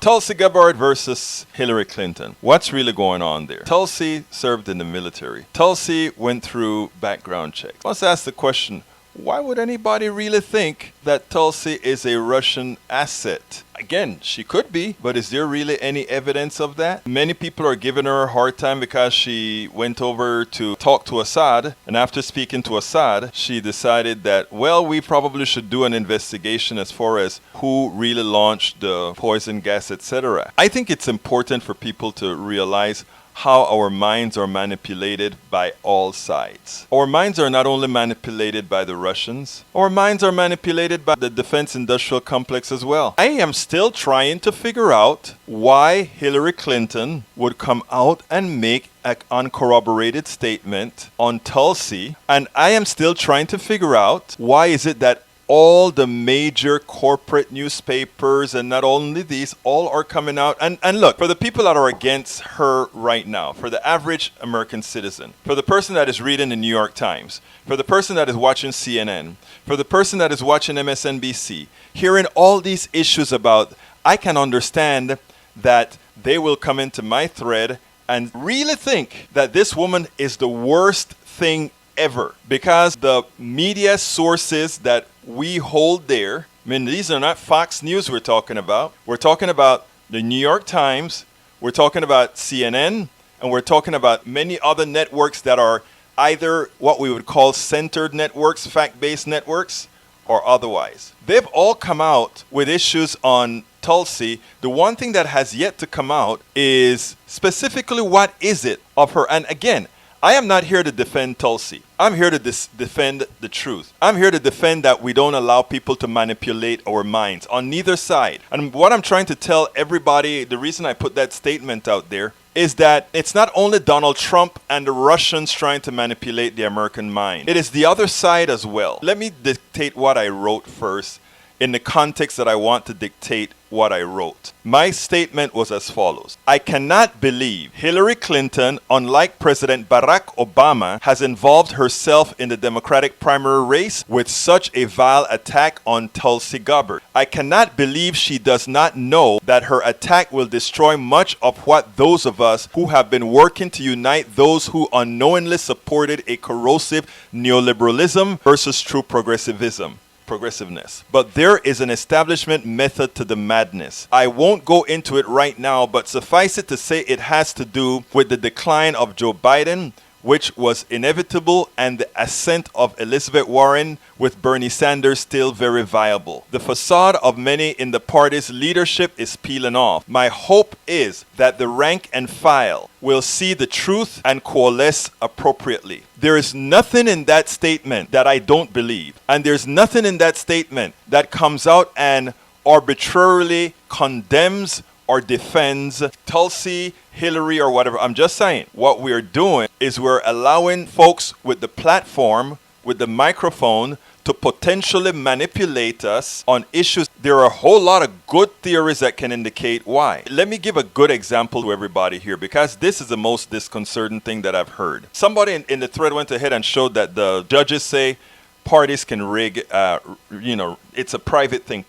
Tulsi Gabbard versus Hillary Clinton. What's really going on there? Tulsi served in the military. Tulsi went through background checks. Let's ask the question, why would anybody really think that Tulsi is a Russian asset? Again, she could be, but is there really any evidence of that? Many people are giving her a hard time because she went over to talk to Assad, and after speaking to Assad, she decided that, well, we probably should do an investigation as far as who really launched the poison gas, etc. I think it's important for people to realize how our minds are manipulated by all sides. Our minds are not only manipulated by the Russians, our minds are manipulated by the defense industrial complex as well. I am still trying to figure out why Hillary Clinton would come out and make an uncorroborated statement on Tulsi, and I am still trying to figure out why is it that all the major corporate newspapers, and not only these, all are coming out. And look, for the people that are against her right now, for the average American citizen, for the person that is reading the New York Times, for the person that is watching CNN, for the person that is watching MSNBC, hearing all these issues about, I can understand that they will come into my thread and really think that this woman is the worst thing ever, because the media sources that we hold there, I mean, these are not Fox News we're talking about. We're talking about the New York Times, we're talking about CNN, and we're talking about many other networks that are either what we would call centered networks, fact-based networks, or otherwise. They've all come out with issues on Tulsi. The one thing that has yet to come out is specifically what is it of her. And again, I am not here to defend Tulsi. I'm here to defend the truth. I'm here to defend that we don't allow people to manipulate our minds on neither side. And what I'm trying to tell everybody, the reason I put that statement out there, is that it's not only Donald Trump and the Russians trying to manipulate the American mind. It is the other side as well. Let me dictate what I wrote first in the context that I want to dictate what I wrote. My statement was as follows. I cannot believe Hillary Clinton, unlike President Barack Obama, has involved herself in the Democratic primary race with such a vile attack on Tulsi Gabbard. I cannot believe she does not know that her attack will destroy much of what those of us who have been working to unite those who unknowingly supported a corrosive neoliberalism versus true progressivism. Progressiveness. But there is an establishment method to the madness. I won't go into it right now, but suffice it to say it has to do with the decline of Joe Biden, which was inevitable, and the ascent of Elizabeth Warren, with Bernie Sanders still very viable. The facade of many in the party's leadership is peeling off. My hope is that the rank and file will see the truth and coalesce appropriately. There is nothing in that statement that I don't believe. And there's nothing in that statement that comes out and arbitrarily condemns or defends Tulsi, Hillary, or whatever. I'm just saying, what we're doing is we're allowing folks with the platform, with the microphone, to potentially manipulate us on issues. There are a whole lot of good theories that can indicate why. Let me give a good example to everybody here, because this is the most disconcerting thing that I've heard. Somebody in the thread went ahead and showed that the judges say parties can rig, it's a private thing.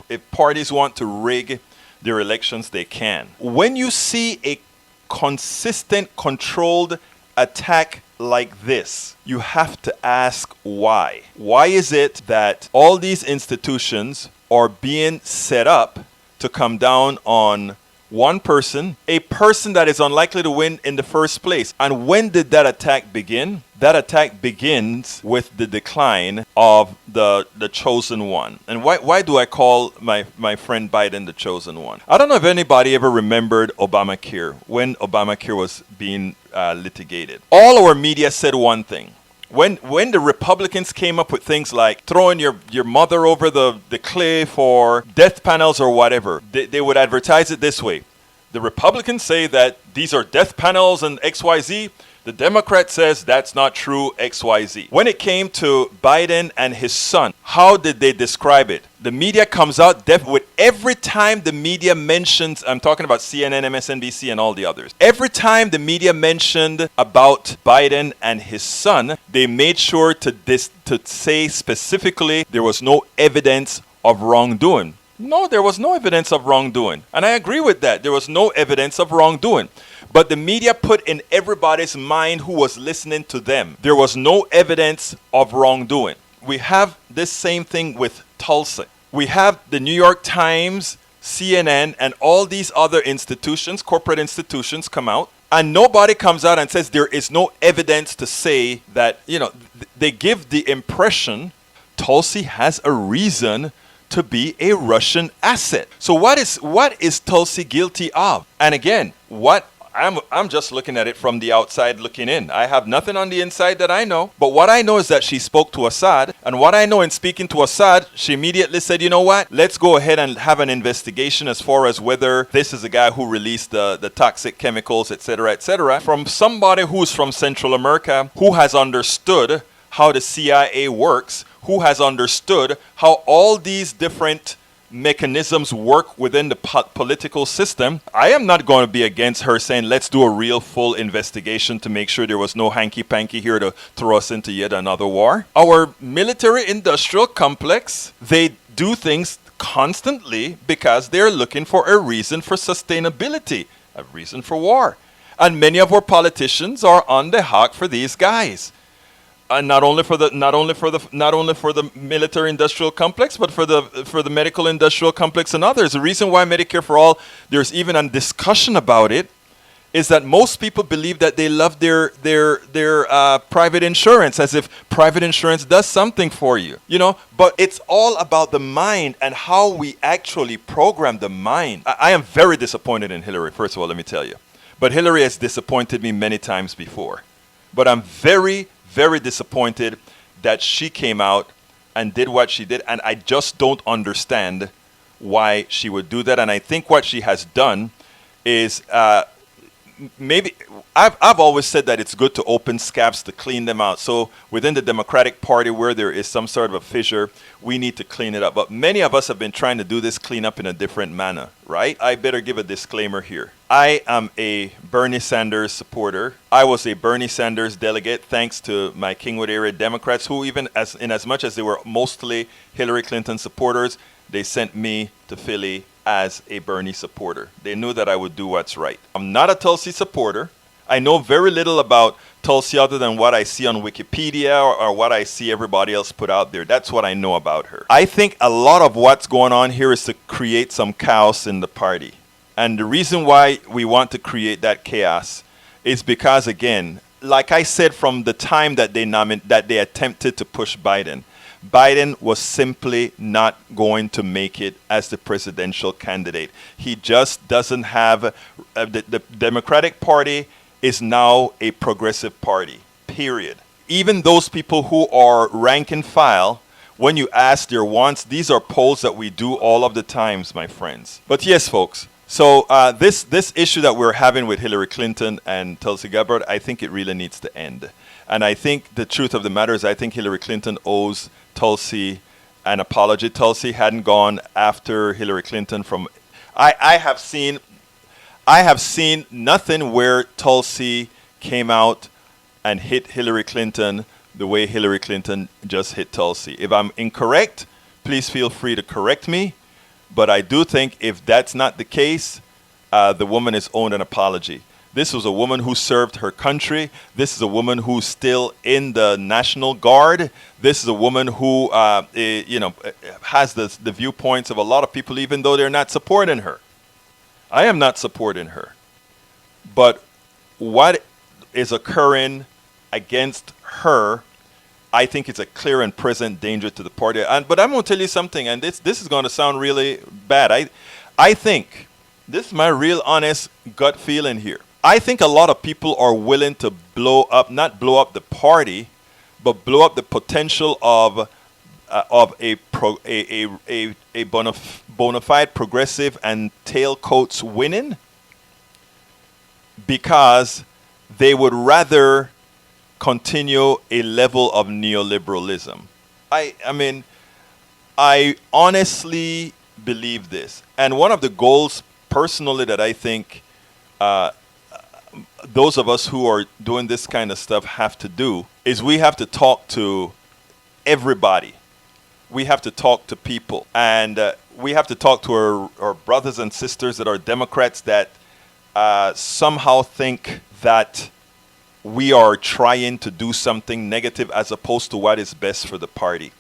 If parties want to rig their elections, they can. When you see a consistent, controlled attack like this, you have to ask why. Why is it that all these institutions are being set up to come down on one person, a person that is unlikely to win in the first place? And when did that attack begin? That attack begins with the decline of the chosen one. And why do I call my friend Biden the chosen one? I don't know if anybody ever remembered Obamacare, when Obamacare was being litigated. All our media said one thing. When the Republicans came up with things like throwing your mother over the cliff or death panels or whatever, they would advertise it this way. The Republicans say that these are death panels and XYZ. The Democrat says that's not true, XYZ. When it came to Biden and his son, how did they describe it? The media comes out with every time the media mentions, I'm talking about CNN, MSNBC, and all the others. Every time the media mentioned about Biden and his son, they made sure to say specifically there was no evidence of wrongdoing. No, there was no evidence of wrongdoing. And I agree with that. There was no evidence of wrongdoing. But the media put in everybody's mind who was listening to them, there was no evidence of wrongdoing. We have this same thing with Tulsi. We have the New York Times, CNN, and all these other institutions, corporate institutions, come out, and nobody comes out and says there is no evidence to say that, they give the impression Tulsi has a reason to be a Russian asset. So what is Tulsi guilty of? And again, I'm just looking at it from the outside looking in. I have nothing on the inside that I know. But what I know is that she spoke to Assad. And what I know in speaking to Assad, she immediately said, you know what? Let's go ahead and have an investigation as far as whether this is a guy who released the toxic chemicals, etc., from somebody who's from Central America, who has understood how the CIA works, who has understood how all these different mechanisms work within the political system. I am not going to be against her saying, let's do a real full investigation to make sure there was no hanky-panky here to throw us into yet another war. Our military-industrial complex, they do things constantly because they're looking for a reason for sustainability, a reason for war. And many of our politicians are on the hawk for these guys. And not only for the military industrial complex, but for the medical industrial complex and others. The reason why Medicare for All, there's even a discussion about it, is that most people believe that they love their private insurance, as if private insurance does something for you, But it's all about the mind and how we actually program the mind. I am very disappointed in Hillary, first of all, let me tell you. But Hillary has disappointed me many times before. But I'm very disappointed that she came out and did what she did, and I just don't understand why she would do that. And I think what she has done is maybe I've always said that it's good to open scabs to clean them out. So within the Democratic Party, where there is some sort of a fissure, we need to clean it up. But many of us have been trying to do this cleanup in a different manner, right? I better give a disclaimer here. I am a Bernie Sanders supporter. I was a Bernie Sanders delegate thanks to my Kingwood area Democrats, who even as much as they were mostly Hillary Clinton supporters, they sent me to Philly as a Bernie supporter. They knew that I would do what's right. I'm not a Tulsi supporter. I know very little about Tulsi other than what I see on Wikipedia or what I see everybody else put out there. That's what I know about her. I think a lot of what's going on here is to create some chaos in the party. And the reason why we want to create that chaos is because, again, like I said, from the time that they attempted to push Biden was simply not going to make it as the presidential candidate. He just doesn't have the Democratic Party is now a progressive party, period. Even those people who are rank and file, when you ask their wants, these are polls that we do all of the times, my friends. But yes, folks, so this issue that we're having with Hillary Clinton and Tulsi Gabbard, I think it really needs to end. And I think the truth of the matter is I think Hillary Clinton owes Tulsi an apology. Tulsi hadn't gone after Hillary Clinton from... I have seen nothing where Tulsi came out and hit Hillary Clinton the way Hillary Clinton just hit Tulsi. If I'm incorrect, please feel free to correct me. But I do think if that's not the case, the woman is owed an apology. This was a woman who served her country. This is a woman who's still in the National Guard. This is a woman who, has the viewpoints of a lot of people, even though they're not supporting her. I am not supporting her. But what is occurring against her, I think it's a clear and present danger to the party. But I'm going to tell you something, and this is going to sound really bad. I think, this is my real honest gut feeling here. I think a lot of people are willing to not blow up the party, but blow up the potential of a bona fide progressive and tailcoats winning, because they would rather continue a level of neoliberalism. I honestly believe this. And one of the goals personally that I think those of us who are doing this kind of stuff have to do is we have to talk to everybody. We have to talk to people. And we have to talk to our brothers and sisters that are Democrats that somehow think that we are trying to do something negative as opposed to what is best for the party.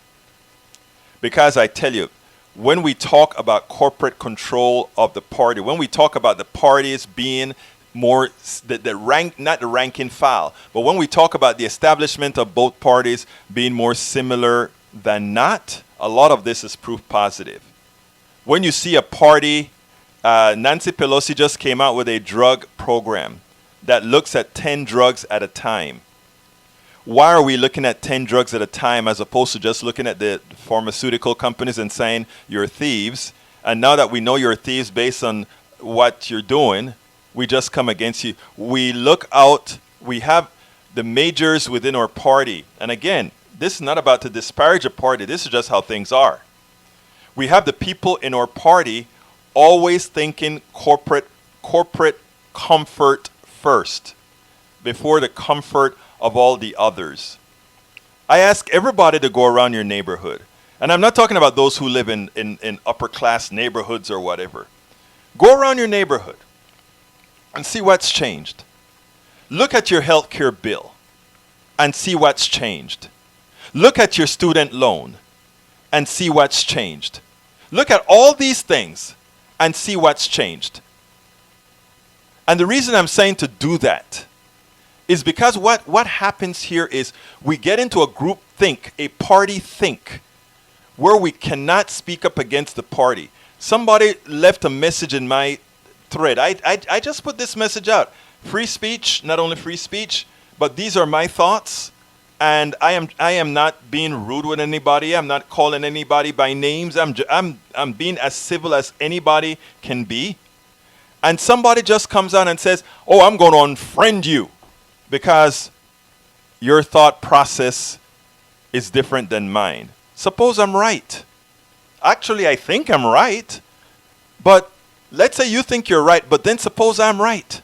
Because I tell you, when we talk about corporate control of the party, when we talk about the parties being more the rank, not the rank and file, but when we talk about the establishment of both parties being more similar than not, a lot of this is proof positive. When you see a party, Nancy Pelosi just came out with a drug program that looks at 10 drugs at a time. Why are we looking at 10 drugs at a time as opposed to just looking at the pharmaceutical companies and saying you're thieves? And now that we know you're thieves based on what you're doing, we just come against you. We look out, we have the majors within our party. And again, this is not about to disparage a party. This is just how things are. We have the people in our party always thinking corporate comfort first before the comfort of all the others. I ask everybody to go around your neighborhood. And I'm not talking about those who live in upper class neighborhoods or whatever. Go around your neighborhood and see what's changed. Look at your health care bill and see what's changed. Look at your student loan and see what's changed. Look at all these things and see what's changed. And the reason I'm saying to do that is because what happens here is we get into a group think, a party think, where we cannot speak up against the party. Somebody left a message in my thread. I just put this message out. Free speech, not only free speech, but these are my thoughts. And I am not being rude with anybody. I'm not calling anybody by names. I'm being as civil as anybody can be. And somebody just comes out and says, "Oh, I'm going to unfriend you because your thought process is different than mine." Suppose I'm right. Actually, I think I'm right. But let's say you think you're right, but then suppose I'm right.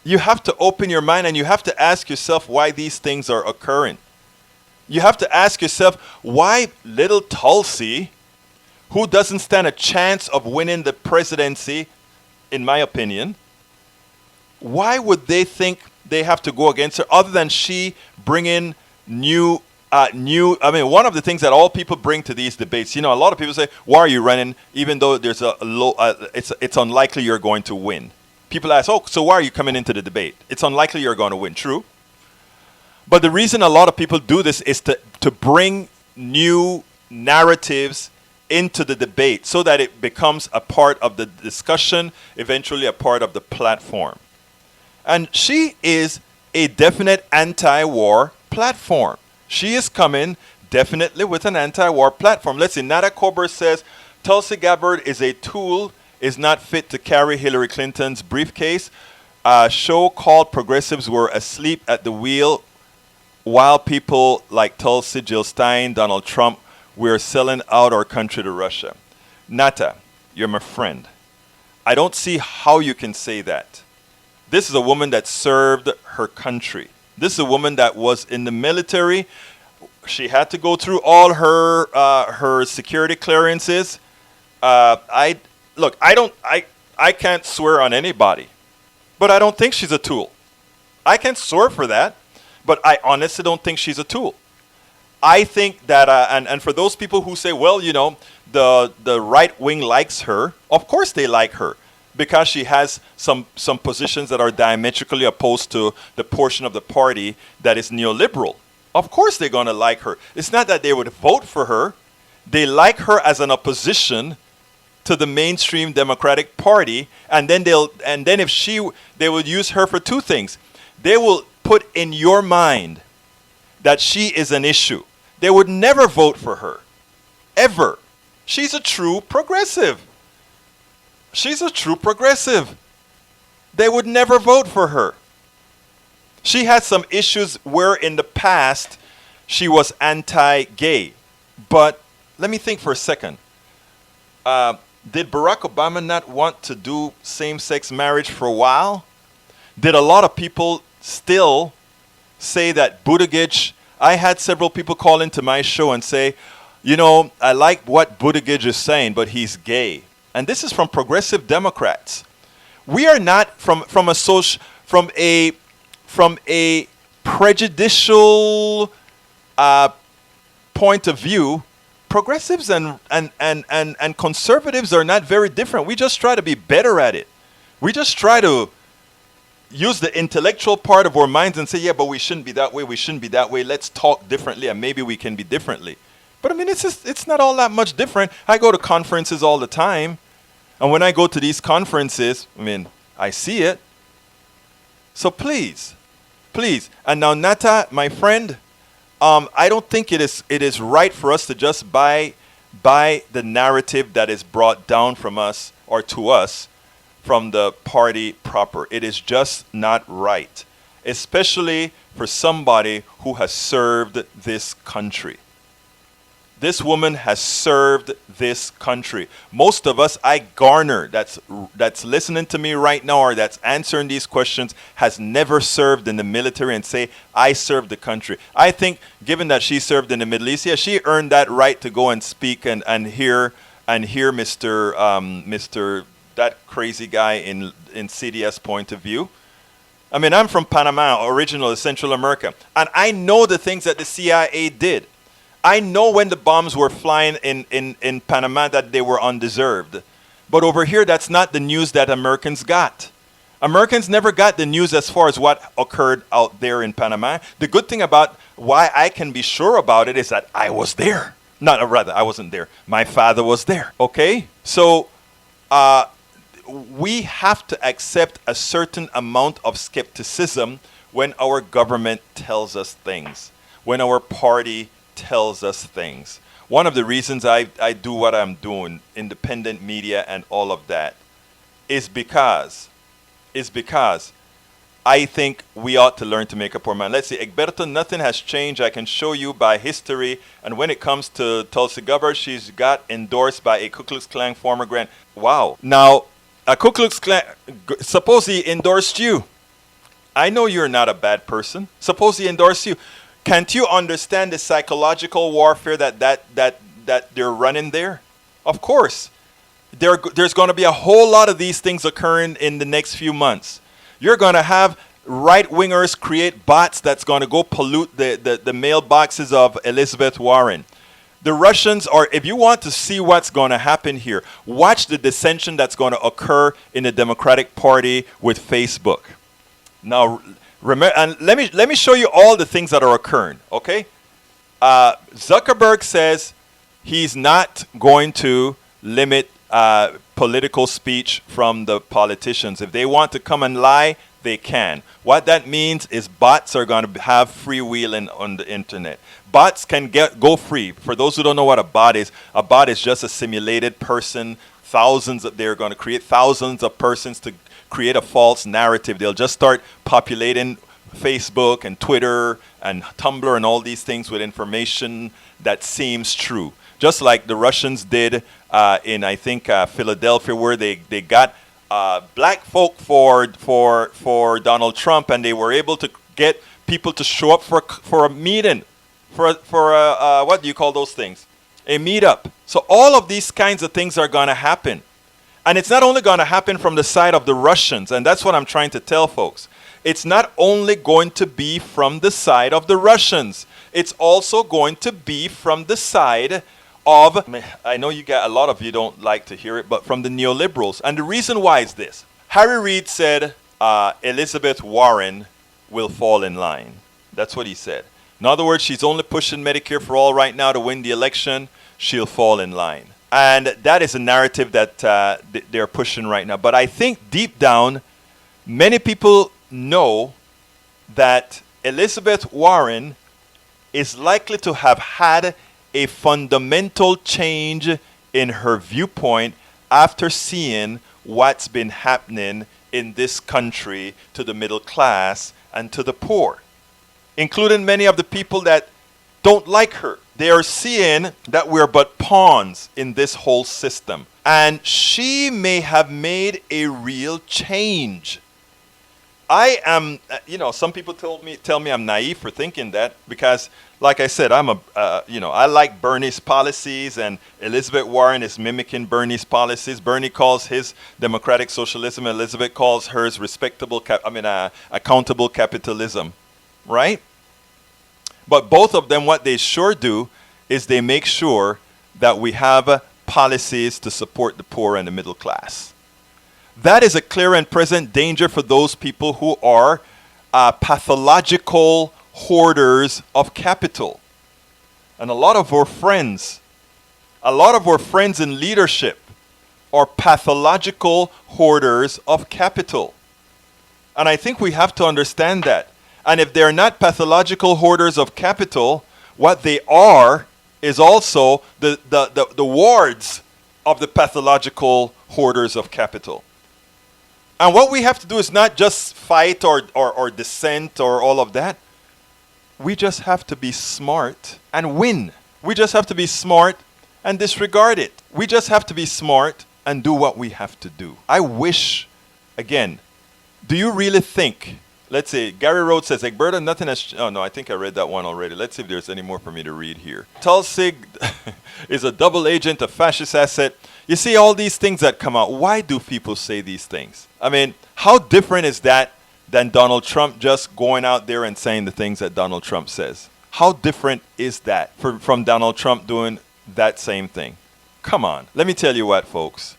You have to open your mind and you have to ask yourself why these things are occurring. You have to ask yourself, why little Tulsi, who doesn't stand a chance of winning the presidency, in my opinion, why would they think they have to go against her other than she bringing I mean, one of the things that all people bring to these debates, a lot of people say, why are you running, even though there's a low, it's unlikely you're going to win. People ask, oh, so why are you coming into the debate? It's unlikely you're going to win. True. But the reason a lot of people do this is to bring new narratives into the debate so that it becomes a part of the discussion, eventually a part of the platform. And she is a definite anti-war platform. She is coming definitely with an anti-war platform. Let's see, Nada Kober says, Tulsi Gabbard is a tool, is not fit to carry Hillary Clinton's briefcase. A show called Progressives were asleep at the wheel while people like Tulsi, Jill Stein, Donald Trump were selling out our country to Russia. Nata, you're my friend. I don't see how you can say that. This is a woman that served her country. This is a woman that was in the military. She had to go through all her security clearances. I can't swear on anybody, but I don't think she's a tool. I can't swear for that, but I honestly don't think she's a tool. I think that, and for those people who say, well, the right wing likes her, of course they like her, because she has some positions that are diametrically opposed to the portion of the party that is neoliberal. Of course they're going to like her. It's not that they would vote for her. They like her as an opposition to the mainstream Democratic Party, and then they will use her for two things. They will put in your mind that she is an issue. They would never vote for her, ever. She's a true progressive. She's a true progressive. They would never vote for her. She had some issues where in the past she was anti-gay. But let me think for a second. Did Barack Obama not want to do same-sex marriage for a while? Did a lot of people still say that Buttigieg... I had several people call into my show and say, You know, I like what Buttigieg is saying, but he's gay. And this is from progressive Democrats. We are not from a prejudicial point of view. Progressives and conservatives are not very different. We just try to be better at it. We just try to use the intellectual part of our minds and say, yeah, but we shouldn't be that way. We shouldn't be that way. Let's talk differently, and maybe we can be differently. But I mean, it's not all that much different. I go to conferences all the time. And when I go to these conferences, I mean, I see it. So please. And now, Nata, my friend, I don't think it is right for us to just buy the narrative that is brought down from us or to us from the party proper. It is just not right, especially for somebody who has served this country. This woman has served this country. Most of us, I garner, that's listening to me right now or that's answering these questions, has never served in the military and say, I served the country. I think, given that she served in the Middle East, yeah, she earned that right to go and speak and hear Mr. that crazy guy in CDS point of view. I mean, I'm from Panama, originally Central America, and I know the things that the CIA did. I know when the bombs were flying in Panama that they were undeserved. But over here, that's not the news that Americans got. Americans never got the news as far as what occurred out there in Panama. The good thing about why I can be sure about it is that I was there. I wasn't there. My father was there. Okay? So we have to accept a certain amount of skepticism when our government tells us things, when our party tells us things. One of the reasons I do what I'm doing, independent media and all of that, is because I think we ought to learn to make up our mind. Let's see, Egberto, nothing has changed. I can show you by history. And when it comes to Tulsi Gabbard, she's got endorsed by a Ku Klux Klan former grand. Wow. Now, a Ku Klux Klan, suppose he endorsed you. I know you're not a bad person. Suppose he endorsed you. Can't you understand the psychological warfare that they're running there? Of course. There's going to be a whole lot of these things occurring in the next few months. You're going to have right-wingers create bots that's going to go pollute the mailboxes of Elizabeth Warren. The Russians are, if you want to see what's going to happen here, watch the dissension that's going to occur in the Democratic Party with Facebook. Now, remember, and let me show you all the things that are occurring, okay? Zuckerberg says he's not going to limit political speech from the politicians. If they want to come and lie, they can. What that means is bots are going to have freewheeling on the internet. Bots can go free. For those who don't know what a bot is just a simulated person. They're going to create thousands of persons to create a false narrative. They'll just start populating Facebook and Twitter and Tumblr and all these things with information that seems true. Just like the Russians did in, I think, Philadelphia, where they got black folk for Donald Trump, and they were able to get people to show up for a meeting, for what do you call those things? A meetup. So all of these kinds of things are going to happen. And it's not only going to happen from the side of the Russians, and that's what I'm trying to tell folks. It's not only going to be from the side of the Russians. It's also going to be from the side of, I know a lot of you don't like to hear it, but from the neoliberals. And the reason why is this. Harry Reid said Elizabeth Warren will fall in line. That's what he said. In other words, she's only pushing Medicare for all right now to win the election. She'll fall in line. And that is a narrative that they're pushing right now. But I think deep down, many people know that Elizabeth Warren is likely to have had a fundamental change in her viewpoint after seeing what's been happening in this country to the middle class and to the poor, including many of the people that don't like her. They are seeing that we're but pawns in this whole system. And she may have made a real change. I am, some people tell me I'm naive for thinking that, because like I said, I like Bernie's policies, and Elizabeth Warren is mimicking Bernie's policies. Bernie calls his democratic socialism, Elizabeth calls hers accountable capitalism, right? But both of them, what they sure do is they make sure that we have policies to support the poor and the middle class. That is a clear and present danger for those people who are pathological hoarders of capital. And a lot of our friends in leadership are pathological hoarders of capital. And I think we have to understand that. And if they're not pathological hoarders of capital, what they are is also the wards of the pathological hoarders of capital. And what we have to do is not just fight or dissent or all of that. We just have to be smart and win. We just have to be smart and disregard it. We just have to be smart and do what we have to do. I wish, again, do you really think, let's say, Gary Rhodes says, Egberta, nothing has, oh no, I think I read that one already. Let's see if there's any more for me to read here. Tulsi is a double agent, a fascist asset. You see all these things that come out. Why do people say these things? I mean, how different is that than Donald Trump just going out there and saying the things that Donald Trump says? How different is that from Donald Trump doing that same thing? Come on. Let me tell you what, folks.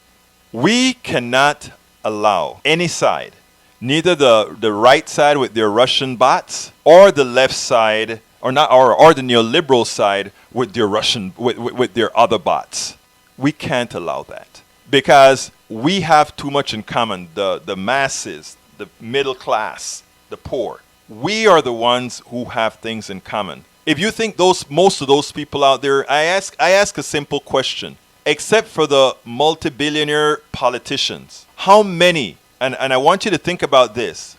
We cannot allow any side, neither the right side with their Russian bots or the left side or the neoliberal side with their with their other bots. We can't allow that because we have too much in common. The masses, the middle class, the poor. We are the ones who have things in common. If you think most of those people out there, I ask a simple question. Except for the multi-billionaire politicians, how many, and I want you to think about this,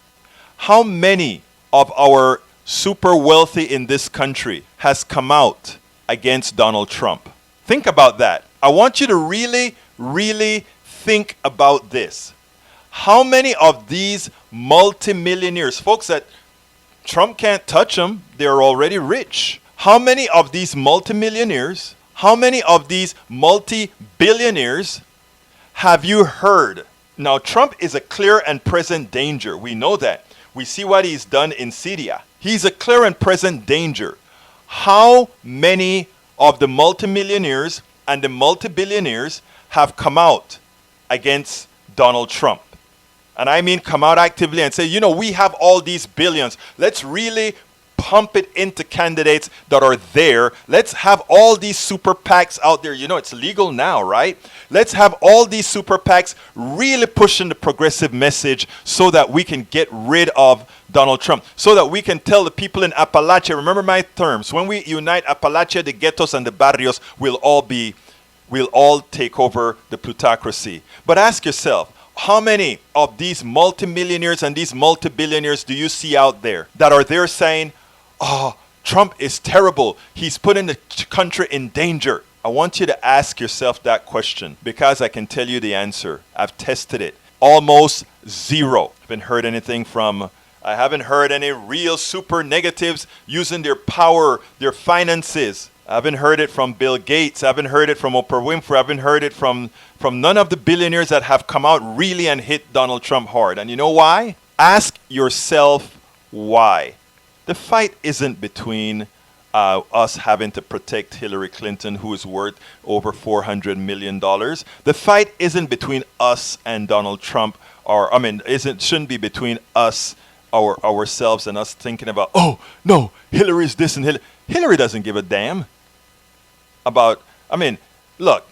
how many of our super wealthy in this country has come out against Donald Trump? Think about that. I want you to really, really think about this. How many of these multimillionaires, folks that Trump can't touch them, they're already rich. How many of these multimillionaires, how many of these multi-billionaires have you heard? Now, Trump is a clear and present danger. We know that. We see what he's done in Syria. He's a clear and present danger. How many of the multimillionaires and the multi-billionaires have come out against Donald Trump? And I mean come out actively and say, we have all these billions. Let's really pump it into candidates that are there. Let's have all these super PACs out there. It's legal now, right? Let's have all these super PACs really pushing the progressive message so that we can get rid of Donald Trump. So that we can tell the people in Appalachia, remember my terms, when we unite Appalachia, the ghettos and the barrios, we'll all take over the plutocracy. But ask yourself, how many of these multimillionaires and these multi-billionaires do you see out there that are there saying, oh, Trump is terrible. He's putting the country in danger. I want you to ask yourself that question because I can tell you the answer. I've tested it. Almost zero. I haven't heard any real super negatives using their power, their finances. I haven't heard it from Bill Gates. I haven't heard it from Oprah Winfrey. I haven't heard it from none of the billionaires that have come out really and hit Donald Trump hard. And you know why? Ask yourself why. The fight isn't between us having to protect Hillary Clinton, who is worth over $400 million. The fight isn't between us and Donald Trump, shouldn't be between us, ourselves, and us thinking about, oh, no, Hillary's this and Hillary doesn't give a damn about, look,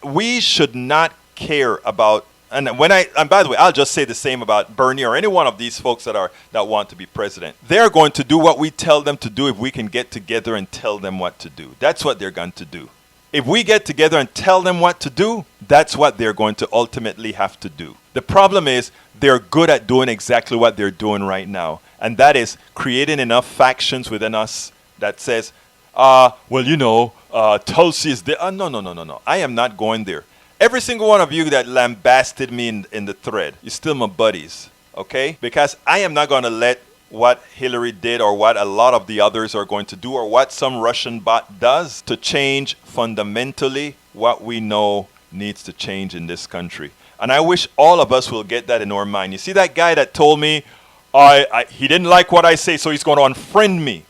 we should not care about, and by the way, I'll just say the same about Bernie or any one of these folks that want to be president. They're going to do what we tell them to do if we can get together and tell them what to do. That's what they're going to do. If we get together and tell them what to do, that's what they're going to ultimately have to do. The problem is they're good at doing exactly what they're doing right now, and that is creating enough factions within us that says, Tulsi is there. No. I am not going there. Every single one of you that lambasted me in the thread, you're still my buddies, okay? Because I am not going to let what Hillary did or what a lot of the others are going to do or what some Russian bot does to change fundamentally what we know needs to change in this country. And I wish all of us will get that in our mind. You see that guy that told me he didn't like what I say, so he's going to unfriend me.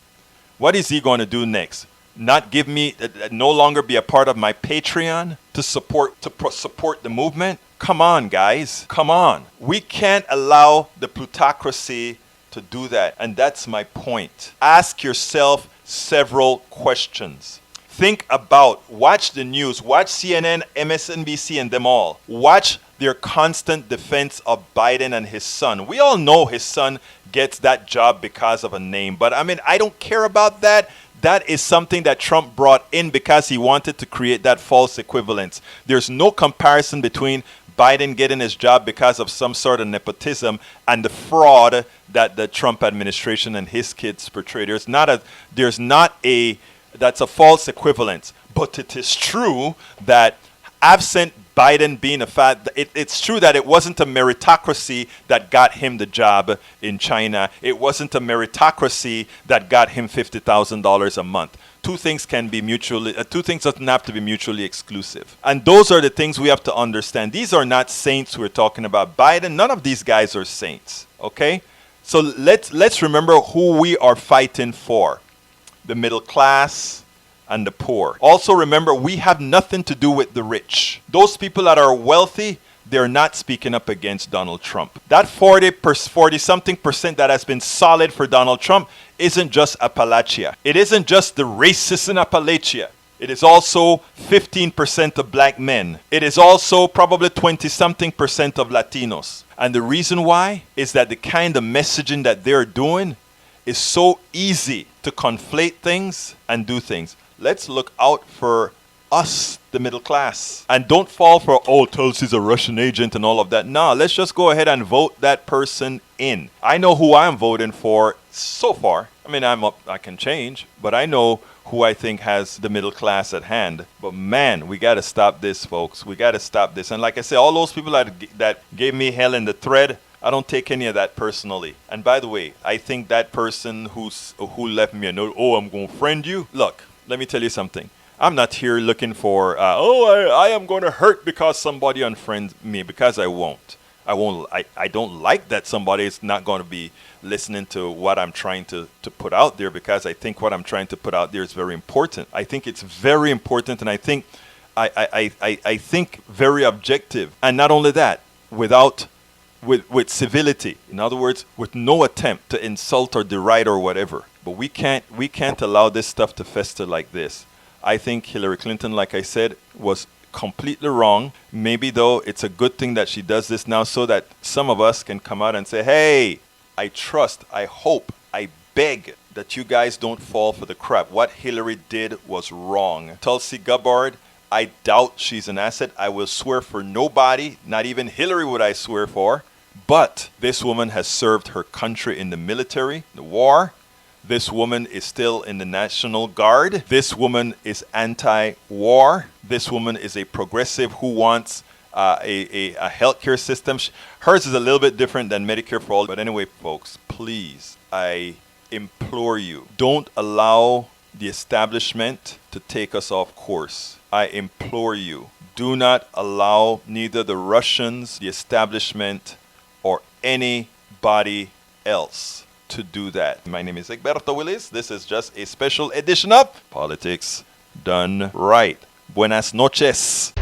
What is he going to do next? Not give me, no longer be a part of my Patreon to support the movement? Come on, guys. Come on. We can't allow the plutocracy to do that. And that's my point. Ask yourself several questions. Think about, watch the news, watch CNN, MSNBC, and them all. Watch their constant defense of Biden and his son. We all know his son gets that job because of a name. But I mean, I don't care about that. That is something that Trump brought in because he wanted to create that false equivalence. There's no comparison between Biden getting his job because of some sort of nepotism and the fraud that the Trump administration and his kids portray. That's a false equivalence. But it is true that absent Biden being it's true that it wasn't a meritocracy that got him the job in China. It wasn't a meritocracy that got him $50,000 a month. Two things doesn't have to be mutually exclusive. And those are the things we have to understand. These are not saints we're talking about. Biden, none of these guys are saints. Okay? So let's remember who we are fighting for. The middle class and the poor. Also remember, we have nothing to do with the rich. Those people that are wealthy, they're not speaking up against Donald Trump. That 40-something percent that has been solid for Donald Trump isn't just Appalachia. It isn't just the racists in Appalachia. It is also 15% of black men. It is also probably 20-something percent of Latinos. And the reason why is that the kind of messaging that they're doing is so easy to conflate things and do things. Let's look out for us, the middle class. And don't fall for, Tulsi's a Russian agent and all of that. No, let's just go ahead and vote that person in. I know who I'm voting for so far. I mean, I can change, but I know who I think has the middle class at hand. But man, we got to stop this, folks. We got to stop this. And like I said, all those people that gave me hell in the thread, I don't take any of that personally. And by the way, I think that person who left me a note, I'm going to friend you. Look, let me tell you something. I'm not here looking for, I am going to hurt because somebody unfriends me, because I won't. I don't like that somebody is not going to be listening to what I'm trying to put out there, because I think what I'm trying to put out there is very important. I think it's very important, and I think very objective. And not only that, with civility. In other words, with no attempt to insult or deride or whatever. But we can't allow this stuff to fester like this. I think Hillary Clinton, like I said, was completely wrong. Maybe, though, it's a good thing that she does this now so that some of us can come out and say, hey, I trust, I hope, I beg that you guys don't fall for the crap. What Hillary did was wrong. Tulsi Gabbard, I doubt she's an asset. I will swear for nobody, not even Hillary would I swear for. But this woman has served her country in the military, the war. This woman is still in the National Guard. This woman is anti-war. This woman is a progressive who wants a healthcare system. Hers is a little bit different than Medicare for all. But anyway, folks, please, I implore you, don't allow the establishment to take us off course. I implore you, do not allow neither the Russians, the establishment, or anybody else to do that. My name is Egberto Willis. This is just a special edition of Politics Done Right. Buenas noches.